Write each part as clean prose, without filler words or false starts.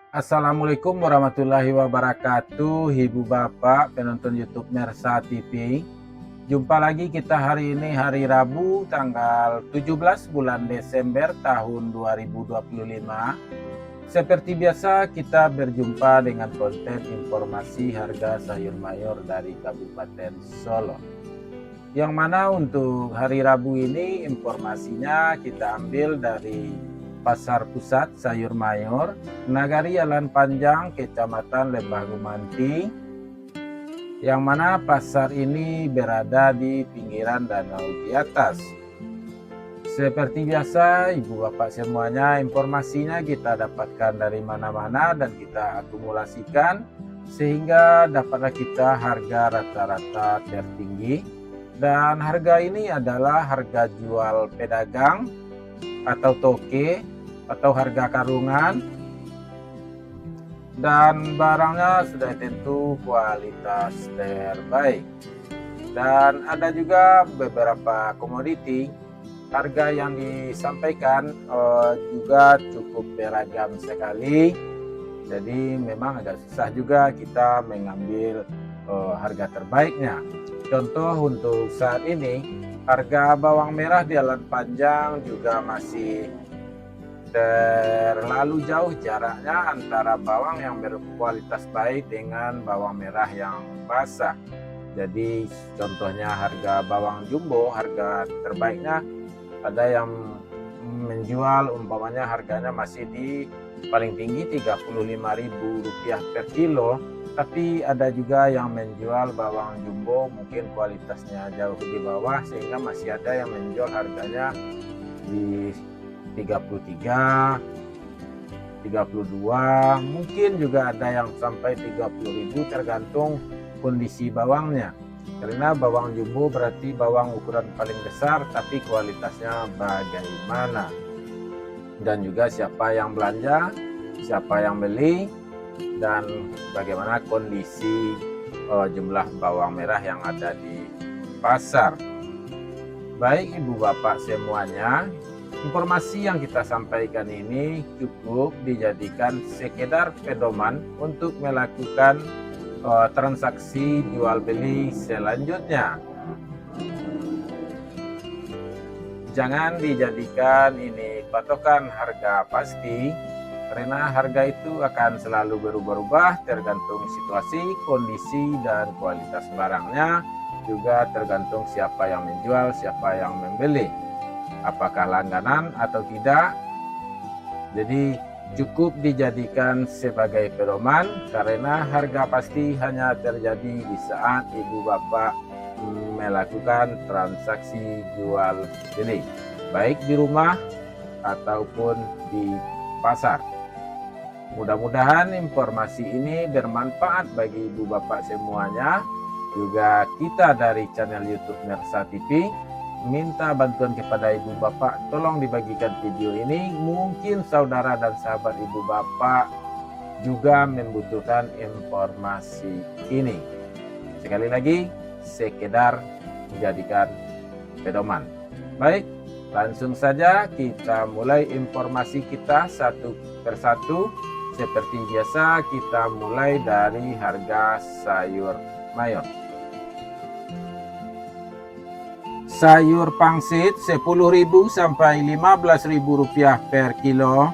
Assalamualaikum warahmatullahi wabarakatuh, Ibu Bapak penonton YouTube Mersa TV. Jumpa lagi kita hari ini hari Rabu tanggal 17 bulan Desember tahun 2025. Seperti biasa kita berjumpa dengan konten informasi harga sayur mayur dari Kabupaten Solo. Yang mana untuk hari Rabu ini informasinya kita ambil dari Pasar Pusat Sayur Mayur, Nagari Jalan Panjang, Kecamatan Lembah Gumanti, yang mana pasar ini berada di pinggiran Danau di atas. Seperti biasa, Ibu Bapak semuanya, informasinya kita dapatkan dari mana-mana dan kita akumulasikan sehingga dapatlah kita harga rata-rata tertinggi. Dan harga ini adalah harga jual pedagang atau toke atau harga karungan, dan barangnya sudah tentu kualitas terbaik. Dan ada juga beberapa komoditi harga yang disampaikan juga cukup beragam sekali, jadi memang agak susah juga kita mengambil harga terbaiknya. Contoh untuk saat ini harga bawang merah di Jalan Panjang juga masih terlalu jauh jaraknya antara bawang yang berkualitas baik dengan bawang merah yang basah. Jadi contohnya harga bawang jumbo, harga terbaiknya ada yang menjual umpamanya harganya masih di paling tinggi Rp35.000 per kilo, tapi ada juga yang menjual bawang jumbo mungkin kualitasnya jauh di bawah sehingga masih ada yang menjual harganya di 33, 32, mungkin juga ada yang sampai 30.000 tergantung kondisi bawangnya. Karena bawang jumbo berarti bawang ukuran paling besar tapi kualitasnya bagaimana. Dan juga siapa yang belanja, siapa yang beli, dan bagaimana kondisi jumlah bawang merah yang ada di pasar. Baik Ibu Bapak semuanya, informasi yang kita sampaikan ini cukup dijadikan sekedar pedoman untuk melakukan transaksi jual beli selanjutnya. Jangan dijadikan ini patokan harga pasti, karena harga itu akan selalu berubah-ubah tergantung situasi, kondisi, dan kualitas barangnya. Juga tergantung siapa yang menjual, siapa yang membeli, apakah langganan atau tidak. Jadi cukup dijadikan sebagai pedoman, karena harga pasti hanya terjadi di saat Ibu Bapak melakukan transaksi jual beli, baik di rumah ataupun di pasar. Mudah-mudahan informasi ini bermanfaat bagi Ibu Bapak semuanya. Juga kita dari channel YouTube Mersa TV minta bantuan kepada Ibu Bapak, tolong dibagikan video ini. Mungkin saudara dan sahabat Ibu Bapak juga membutuhkan informasi ini. Sekali lagi, sekedar dijadikan pedoman. Baik, langsung saja kita mulai informasi kita satu persatu. Seperti biasa kita mulai dari harga sayur mayur. Sayur pangsit 10.000 sampai Rp15.000 per kilo.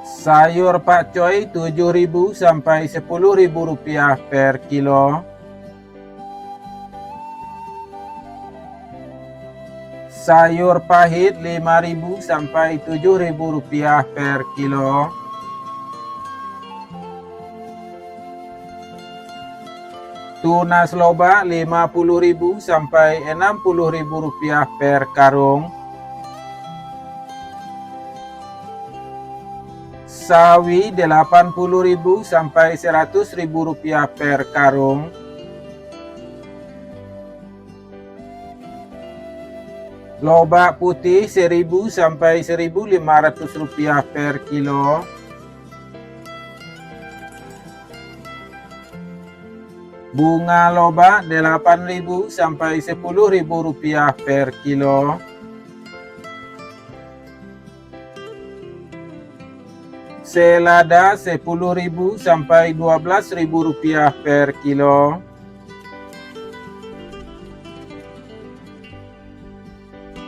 Sayur pakcoy 7.000 sampai Rp10.000 per kilo. Sayur pahit 5.000 sampai Rp7.000 per kilo. Tunas loba 50.000 sampai Rp60.000 per karung. Sawi 80.000 sampai Rp100.000 per karung. Loba putih 1.000 sampai Rp1.500 per kilo. Bunga loba 8.000 sampai Rp10.000 per kilo. Selada 10.000 sampai 12.000 rupiah per kilo.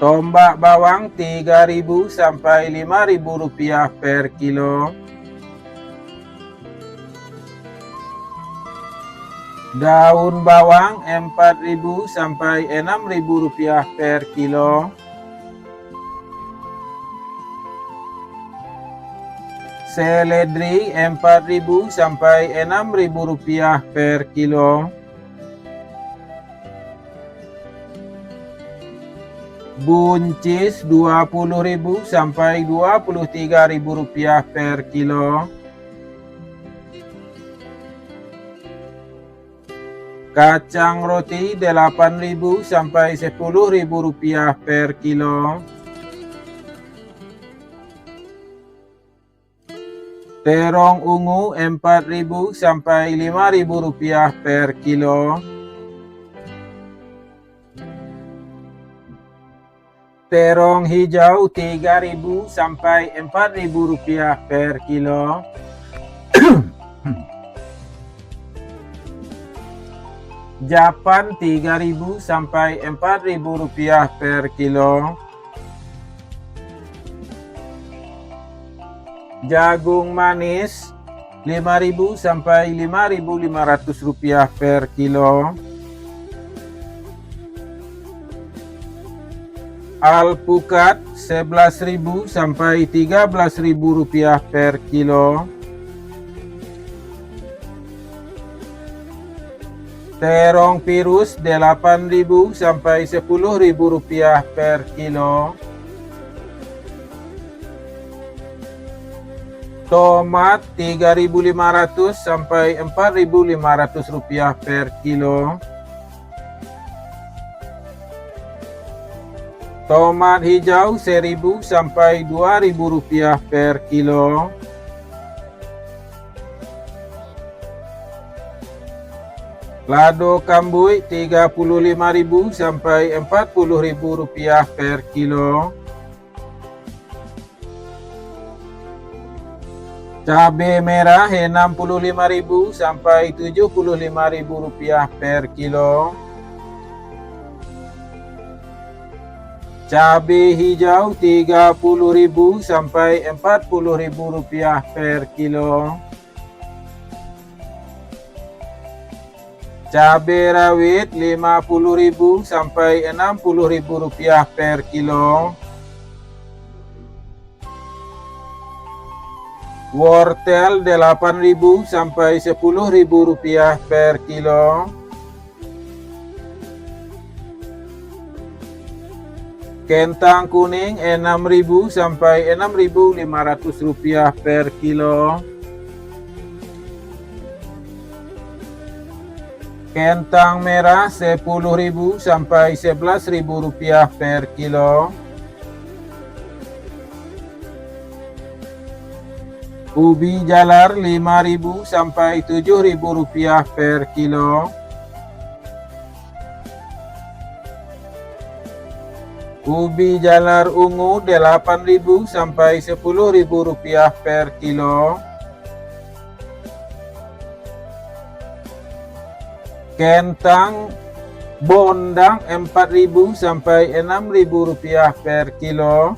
Tombak bawang 3.000 sampai 5.000 rupiah per kilo. Daun bawang 4.000 sampai 6.000 rupiah per kilo. Seledri 4.000 sampai 6.000 rupiah per kilo. Buncis 20.000 sampai 23.000 rupiah per kilo. Kacang roti 8.000 sampai 10.000 rupiah per kilo. Terong ungu 4.000 sampai 5.000 rupiah per kilo. Terong hijau 3.000 sampai 4.000 rupiah per kilo. Japan 3.000 sampai 4.000 rupiah per kilo. Jagung manis 5.000 sampai 5.500 rupiah per kilo. Alpukat 11.000 sampai 13.000 rupiah per kilo. Terong pirus 8.000 sampai 10.000 rupiah per kilo. Tomat 3.500 sampai 4.500 rupiah per kilo. Tomat hijau 1.000 sampai 2.000 rupiah per kilo. Lado kambui 35.000 sampai 40.000 rupiah per kilo. Cabai merah 65.000 sampai 75.000 rupiah per kilo. Cabai hijau 30.000 sampai 40.000 rupiah per kilo. Cabai rawit 50.000 sampai 60.000 rupiah per kilo. Wortel 8.000 sampai 10.000 rupiah per kilo. Kentang kuning 6.000 sampai 6.500 rupiah per kilo. Kentang merah 10.000 sampai 11.000 rupiah per kilo. Ubi jalar 5.000 sampai 7.000 rupiah per kilo. Ubi jalar ungu 8.000 sampai 10.000 rupiah per kilo. Kentang bondang 4.000 sampai 6.000 rupiah per kilo.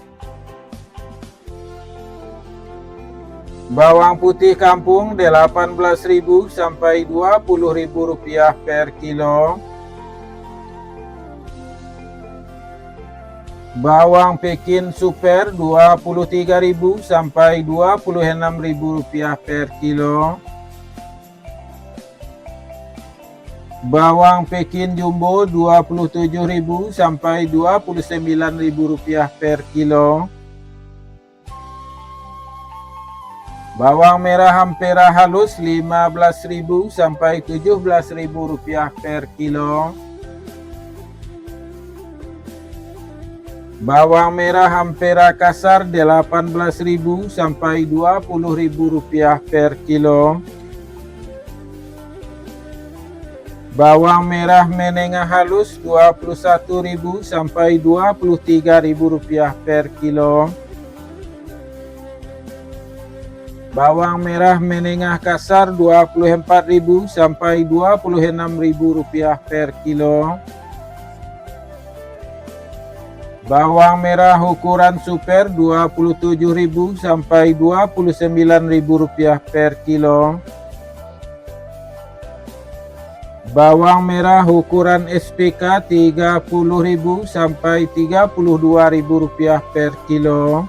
Bawang putih kampung 18.000 sampai 20.000 rupiah per kilo. Bawang Pekin super 23.000 sampai 26.000 rupiah per kilo. Bawang Pekin jumbo 27.000 sampai 29.000 rupiah per kilo. Bawang merah hampera halus 15.000 sampai 17.000 rupiah per kilo. Bawang merah hampera kasar 18.000 sampai 20.000 rupiah per kilo. Bawang merah menengah halus 21.000 sampai 23.000 rupiah per kilo. Bawang merah menengah kasar Rp24.000 sampai Rp26.000 per kilo. Bawang merah ukuran super Rp27.000 sampai Rp29.000 per kilo. Bawang merah ukuran SPK Rp30.000 sampai Rp32.000 per kilo.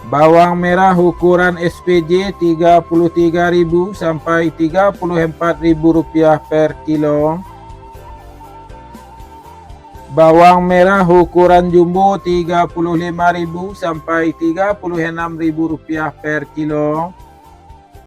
Bawang merah ukuran SPJ Rp33.000 sampai Rp34.000 per kilo. Bawang merah ukuran jumbo Rp35.000 sampai Rp36.000 per kilo.